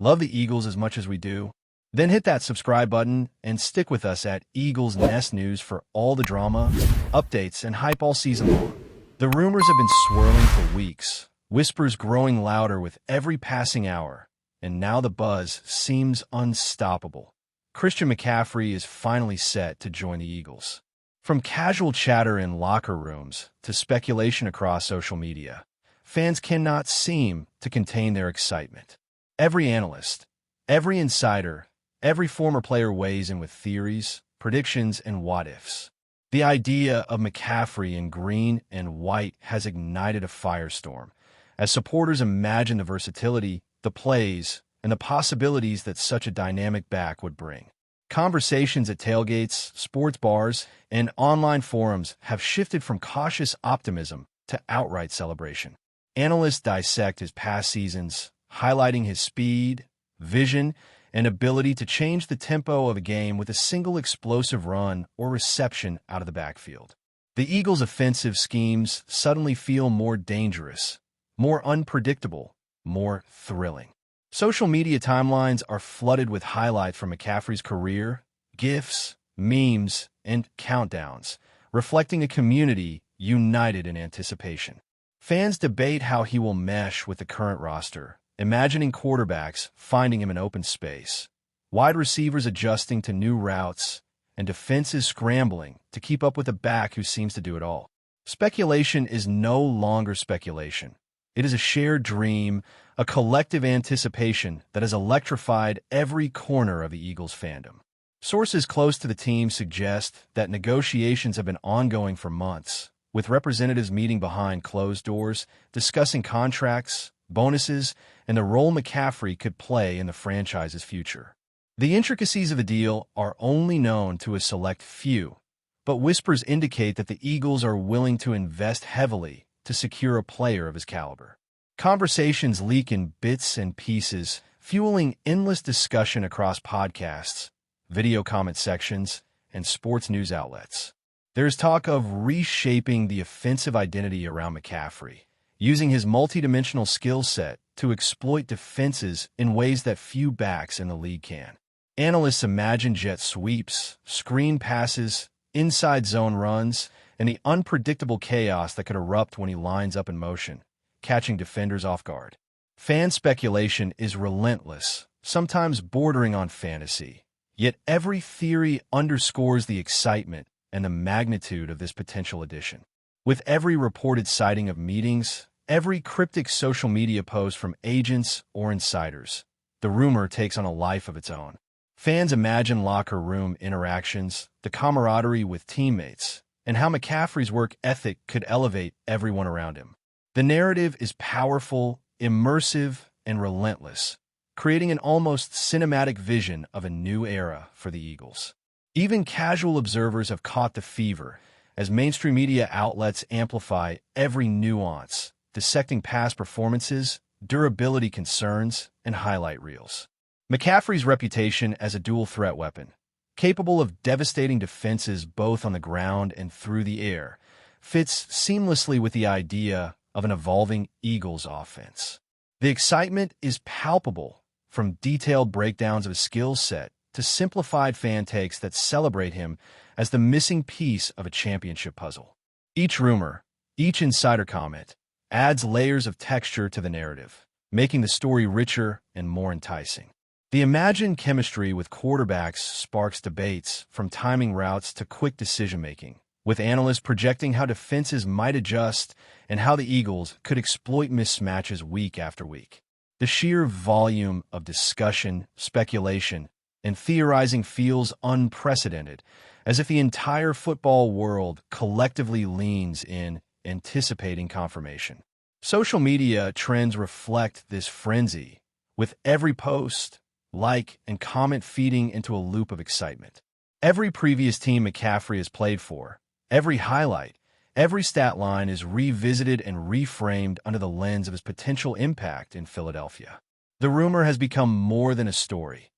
Love the Eagles as much as we do? Then hit that subscribe button and stick with us at Eagles Nest News for all the drama, updates, and hype all season long. The rumors have been swirling for weeks, whispers growing louder with every passing hour, and now the buzz seems unstoppable. Christian McCaffrey is finally set to join the Eagles. From casual chatter in locker rooms to speculation across social media, fans cannot seem to contain their excitement. Every analyst, every insider, every former player weighs in with theories, predictions, and what-ifs. The idea of McCaffrey in green and white has ignited a firestorm, as supporters imagine the versatility, the plays, and the possibilities that such a dynamic back would bring. Conversations at tailgates, sports bars, and online forums have shifted from cautious optimism to outright celebration. Analysts dissect his past seasons, highlighting his speed, vision, and ability to change the tempo of a game with a single explosive run or reception out of the backfield. The Eagles' offensive schemes suddenly feel more dangerous, more unpredictable, more thrilling. Social media timelines are flooded with highlights from McCaffrey's career, GIFs, memes, and countdowns, reflecting a community united in anticipation. Fans debate how he will mesh with the current roster, imagining quarterbacks finding him in open space, wide receivers adjusting to new routes, and defenses scrambling to keep up with a back who seems to do it all. Speculation is no longer speculation. It is a shared dream, a collective anticipation that has electrified every corner of the Eagles fandom. Sources close to the team suggest that negotiations have been ongoing for months, with representatives meeting behind closed doors, discussing contracts, bonuses, and the role McCaffrey could play in the franchise's future. The intricacies of the deal are only known to a select few, but whispers indicate that the Eagles are willing to invest heavily to secure a player of his caliber. Conversations leak in bits and pieces, fueling endless discussion across podcasts, video comment sections, and sports news outlets. There's talk of reshaping the offensive identity around McCaffrey, using his multidimensional skill set to exploit defenses in ways that few backs in the league can. Analysts imagine jet sweeps, screen passes, inside zone runs, and the unpredictable chaos that could erupt when he lines up in motion, catching defenders off guard. Fan speculation is relentless, sometimes bordering on fantasy, yet every theory underscores the excitement and the magnitude of this potential addition. With every reported sighting of meetings, every cryptic social media post from agents or insiders, the rumor takes on a life of its own. Fans imagine locker room interactions, the camaraderie with teammates, and how McCaffrey's work ethic could elevate everyone around him. The narrative is powerful, immersive, and relentless, creating an almost cinematic vision of a new era for the Eagles. Even casual observers have caught the fever, as mainstream media outlets amplify every nuance, dissecting past performances, durability concerns, and highlight reels. McCaffrey's reputation as a dual-threat weapon, capable of devastating defenses both on the ground and through the air, fits seamlessly with the idea of an evolving Eagles offense. The excitement is palpable, from detailed breakdowns of his skill set to simplified fan takes that celebrate him as the missing piece of a championship puzzle. Each rumor, each insider comment, adds layers of texture to the narrative, making the story richer and more enticing. The imagined chemistry with quarterbacks sparks debates, from timing routes to quick decision-making, with analysts projecting how defenses might adjust and how the Eagles could exploit mismatches week after week. The sheer volume of discussion, speculation, and theorizing feels unprecedented, as if the entire football world collectively leans in, anticipating confirmation. Social media trends reflect this frenzy, with every post, like, and comment feeding into a loop of excitement. Every previous team McCaffrey has played for, every highlight, every stat line is revisited and reframed under the lens of his potential impact in Philadelphia. The rumor has become more than a story.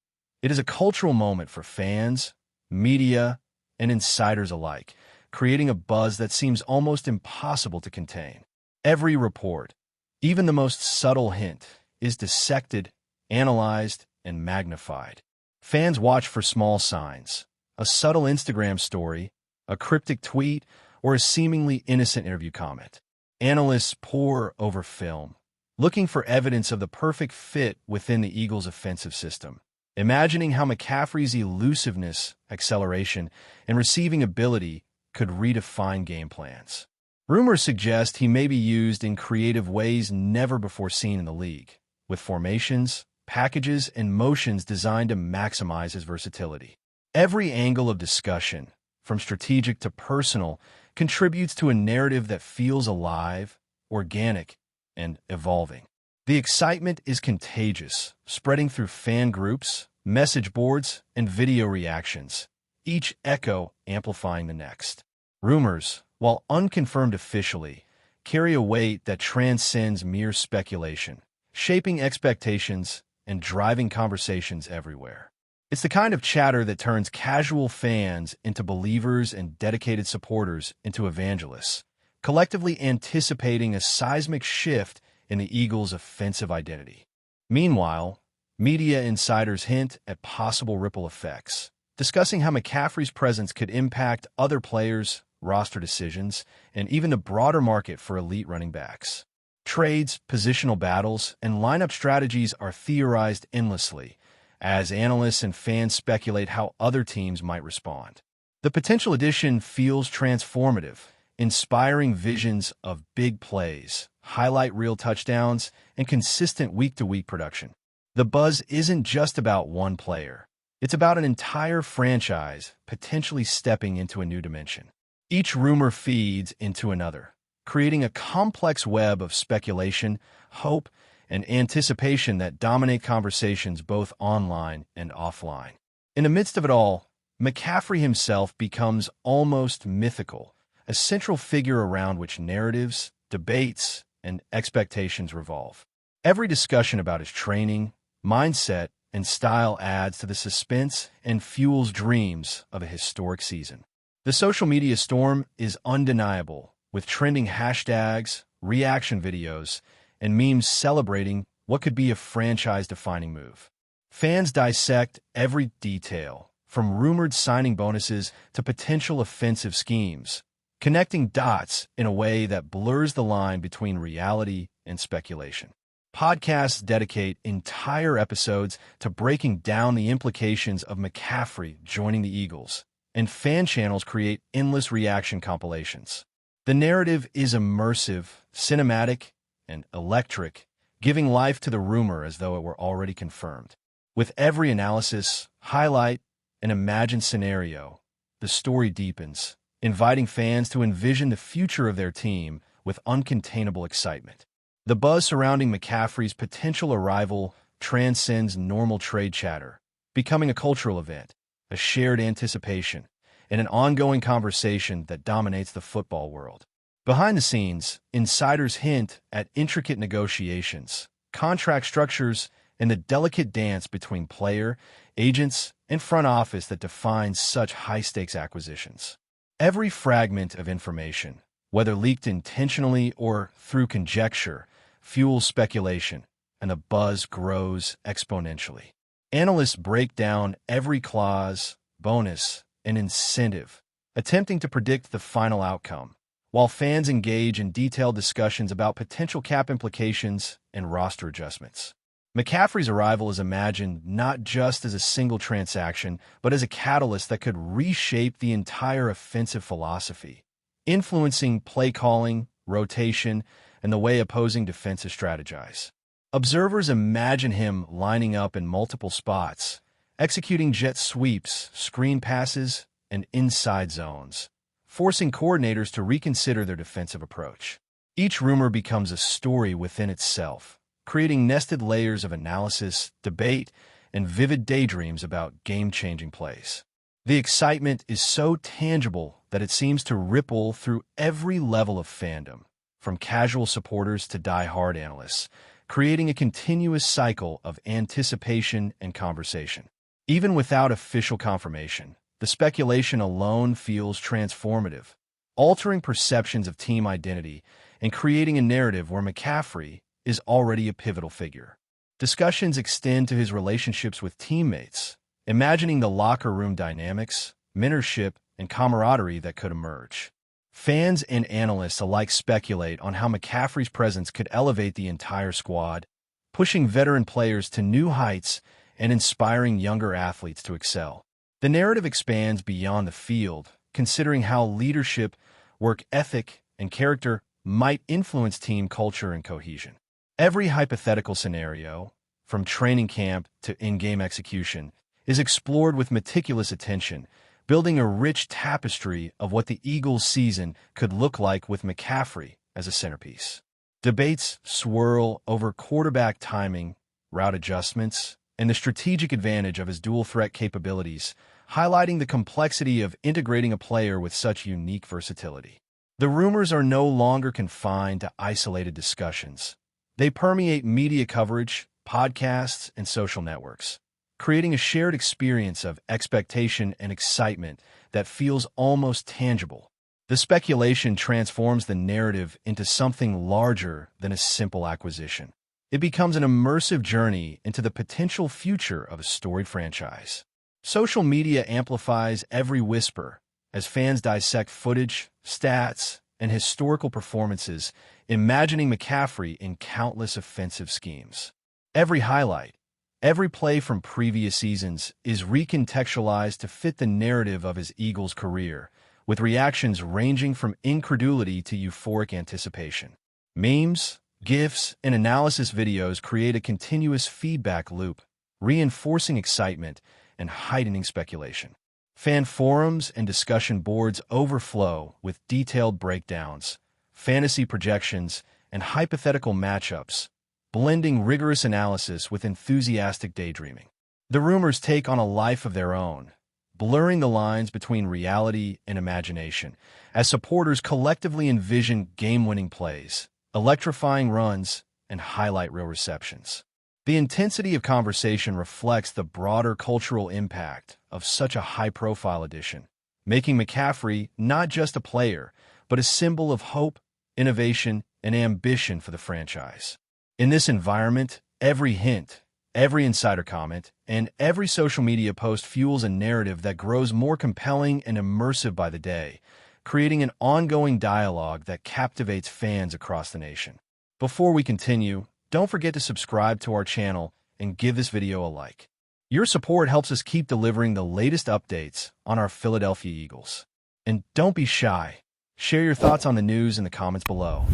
It is a cultural moment for fans, media, and insiders alike, creating a buzz that seems almost impossible to contain. Every report, even the most subtle hint, is dissected, analyzed, and magnified. Fans watch for small signs, a subtle Instagram story, a cryptic tweet, or a seemingly innocent interview comment. Analysts pore over film, looking for evidence of the perfect fit within the Eagles' offensive system, imagining how McCaffrey's elusiveness, acceleration, and receiving ability could redefine game plans. Rumors suggest he may be used in creative ways never before seen in the league, with formations, packages, and motions designed to maximize his versatility. Every angle of discussion, from strategic to personal, contributes to a narrative that feels alive, organic, and evolving. The excitement is contagious, spreading through fan groups, message boards, and video reactions, each echo amplifying the next. Rumors, while unconfirmed officially, carry a weight that transcends mere speculation, shaping expectations and driving conversations everywhere. It's the kind of chatter that turns casual fans into believers and dedicated supporters into evangelists, collectively anticipating a seismic shift in the Eagles' offensive identity. Meanwhile, media insiders hint at possible ripple effects, discussing how McCaffrey's presence could impact other players, roster decisions, and even the broader market for elite running backs. Trades, positional battles, and lineup strategies are theorized endlessly, as analysts and fans speculate how other teams might respond. The potential addition feels transformative, inspiring visions of big plays, highlight reel touchdowns, and consistent week-to-week production. The buzz isn't just about one player. It's about an entire franchise potentially stepping into a new dimension. Each rumor feeds into another, creating a complex web of speculation, hope, and anticipation that dominate conversations both online and offline. In the midst of it all, McCaffrey himself becomes almost mythical, a central figure around which narratives, debates, and expectations revolve. Every discussion about his training, mindset, and style adds to the suspense and fuels dreams of a historic season. The social media storm is undeniable, with trending hashtags, reaction videos, and memes celebrating what could be a franchise-defining move. Fans dissect every detail, from rumored signing bonuses to potential offensive schemes, connecting dots in a way that blurs the line between reality and speculation. Podcasts dedicate entire episodes to breaking down the implications of McCaffrey joining the Eagles, and fan channels create endless reaction compilations. The narrative is immersive, cinematic, and electric, giving life to the rumor as though it were already confirmed. With every analysis, highlight, and imagined scenario, the story deepens, inviting fans to envision the future of their team with uncontainable excitement. The buzz surrounding McCaffrey's potential arrival transcends normal trade chatter, becoming a cultural event, a shared anticipation, and an ongoing conversation that dominates the football world. Behind the scenes, insiders hint at intricate negotiations, contract structures, and the delicate dance between player, agents, and front office that defines such high-stakes acquisitions. Every fragment of information, whether leaked intentionally or through conjecture, fuels speculation, and the buzz grows exponentially. Analysts break down every clause, bonus, and incentive, attempting to predict the final outcome, while fans engage in detailed discussions about potential cap implications and roster adjustments. McCaffrey's arrival is imagined not just as a single transaction, but as a catalyst that could reshape the entire offensive philosophy, influencing play calling, rotation, and the way opposing defenses strategize. Observers imagine him lining up in multiple spots, executing jet sweeps, screen passes, and inside zones, forcing coordinators to reconsider their defensive approach. Each rumor becomes a story within itself, creating nested layers of analysis, debate, and vivid daydreams about game-changing plays. The excitement is so tangible that it seems to ripple through every level of fandom, from casual supporters to die-hard analysts, creating a continuous cycle of anticipation and conversation. Even without official confirmation, the speculation alone feels transformative, altering perceptions of team identity and creating a narrative where McCaffrey is already a pivotal figure. Discussions extend to his relationships with teammates, imagining the locker room dynamics, mentorship, and camaraderie that could emerge. Fans and analysts alike speculate on how McCaffrey's presence could elevate the entire squad, pushing veteran players to new heights and inspiring younger athletes to excel. The narrative expands beyond the field, considering how leadership, work ethic, and character might influence team culture and cohesion. Every hypothetical scenario, from training camp to in-game execution, is explored with meticulous attention, building a rich tapestry of what the Eagles' season could look like with McCaffrey as a centerpiece. Debates swirl over quarterback timing, route adjustments, and the strategic advantage of his dual-threat capabilities, highlighting the complexity of integrating a player with such unique versatility. The rumors are no longer confined to isolated discussions. They permeate media coverage, podcasts, and social networks, creating a shared experience of expectation and excitement that feels almost tangible. The speculation transforms the narrative into something larger than a simple acquisition. It becomes an immersive journey into the potential future of a storied franchise. Social media amplifies every whisper as fans dissect footage, stats, and historical performances, imagining McCaffrey in countless offensive schemes. Every highlight, every play from previous seasons is recontextualized to fit the narrative of his Eagles career, with reactions ranging from incredulity to euphoric anticipation. Memes, GIFs, and analysis videos create a continuous feedback loop, reinforcing excitement and heightening speculation. Fan forums and discussion boards overflow with detailed breakdowns, fantasy projections, and hypothetical matchups, blending rigorous analysis with enthusiastic daydreaming. The rumors take on a life of their own, blurring the lines between reality and imagination, as supporters collectively envision game-winning plays, electrifying runs, and highlight reel receptions. The intensity of conversation reflects the broader cultural impact of such a high-profile addition, making McCaffrey not just a player, but a symbol of hope, innovation, and ambition for the franchise. In this environment, every hint, every insider comment, and every social media post fuels a narrative that grows more compelling and immersive by the day, creating an ongoing dialogue that captivates fans across the nation. Before we continue, don't forget to subscribe to our channel and give this video a like. Your support helps us keep delivering the latest updates on our Philadelphia Eagles. And don't be shy. Share your thoughts on the news in the comments below.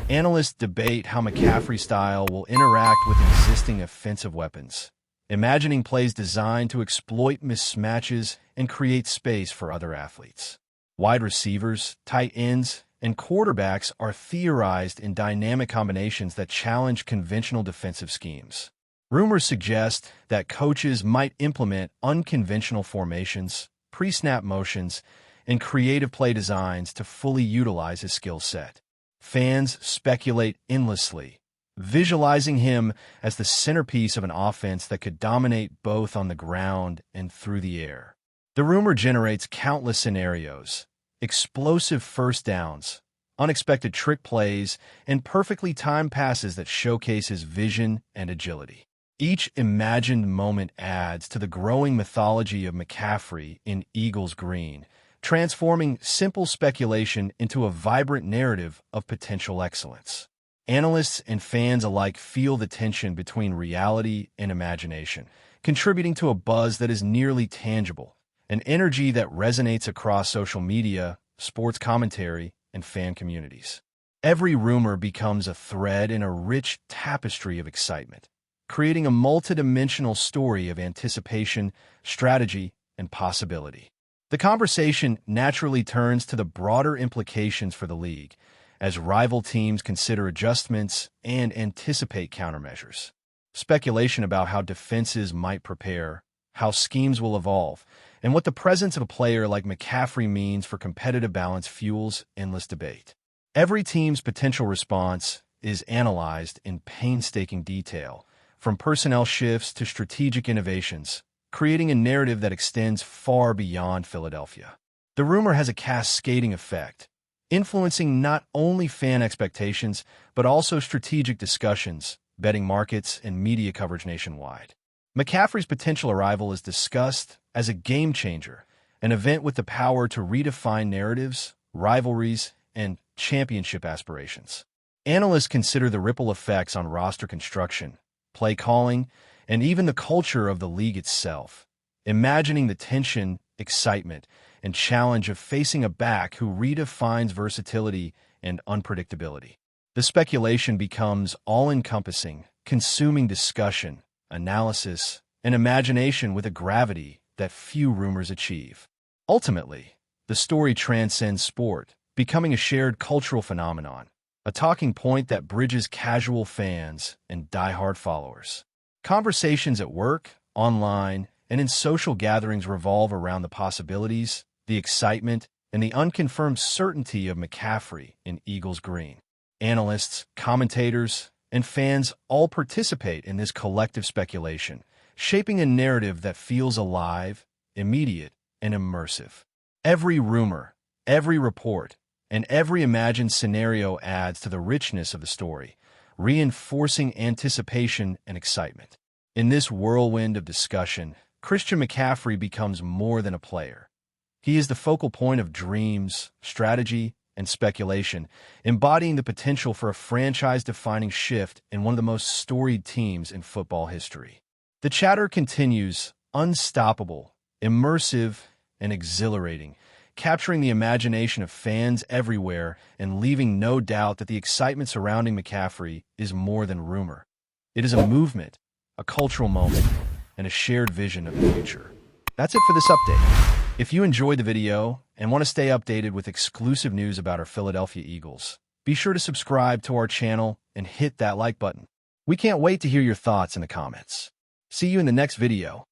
Analysts debate how McCaffrey's style will interact with existing offensive weapons, imagining plays designed to exploit mismatches and create space for other athletes. Wide receivers, tight ends, and quarterbacks are theorized in dynamic combinations that challenge conventional defensive schemes. Rumors suggest that coaches might implement unconventional formations, pre-snap motions, and creative play designs to fully utilize his skill set. Fans speculate endlessly, visualizing him as the centerpiece of an offense that could dominate both on the ground and through the air. The rumor generates countless scenarios: explosive first downs, unexpected trick plays, and perfectly timed passes that showcase his vision and agility. Each imagined moment adds to the growing mythology of McCaffrey in Eagles green, transforming simple speculation into a vibrant narrative of potential excellence. Analysts and fans alike feel the tension between reality and imagination, contributing to a buzz that is nearly tangible, an energy that resonates across social media, sports commentary, and fan communities. Every rumor becomes a thread in a rich tapestry of excitement, creating a multidimensional story of anticipation, strategy, and possibility. The conversation naturally turns to the broader implications for the league, as rival teams consider adjustments and anticipate countermeasures. Speculation about how defenses might prepare, how schemes will evolve, and what the presence of a player like McCaffrey means for competitive balance fuels endless debate. Every team's potential response is analyzed in painstaking detail, from personnel shifts to strategic innovations, creating a narrative that extends far beyond Philadelphia. The rumor has a cascading effect, influencing not only fan expectations, but also strategic discussions, betting markets, and media coverage nationwide. McCaffrey's potential arrival is discussed as a game-changer, an event with the power to redefine narratives, rivalries, and championship aspirations. Analysts consider the ripple effects on roster construction, play calling, and even the culture of the league itself, imagining the tension, excitement, and challenge of facing a back who redefines versatility and unpredictability. The speculation becomes all-encompassing, consuming discussion, analysis, and imagination with a gravity that few rumors achieve. Ultimately, the story transcends sport, becoming a shared cultural phenomenon, a talking point that bridges casual fans and die-hard followers. Conversations at work, online, and in social gatherings revolve around the possibilities, the excitement, and the unconfirmed certainty of McCaffrey in Eagles green. Analysts, commentators, and fans all participate in this collective speculation, shaping a narrative that feels alive, immediate, and immersive. Every rumor, every report, and every imagined scenario adds to the richness of the story, reinforcing anticipation and excitement. In this whirlwind of discussion, Christian McCaffrey becomes more than a player. He is the focal point of dreams, strategy, and speculation, embodying the potential for a franchise-defining shift in one of the most storied teams in football history. The chatter continues, unstoppable, immersive, and exhilarating, capturing the imagination of fans everywhere and leaving no doubt that the excitement surrounding McCaffrey is more than rumor. It is a movement, a cultural moment, and a shared vision of the future. That's it for this update. If you enjoyed the video and want to stay updated with exclusive news about our Philadelphia Eagles, be sure to subscribe to our channel and hit that like button. We can't wait to hear your thoughts in the comments. See you in the next video.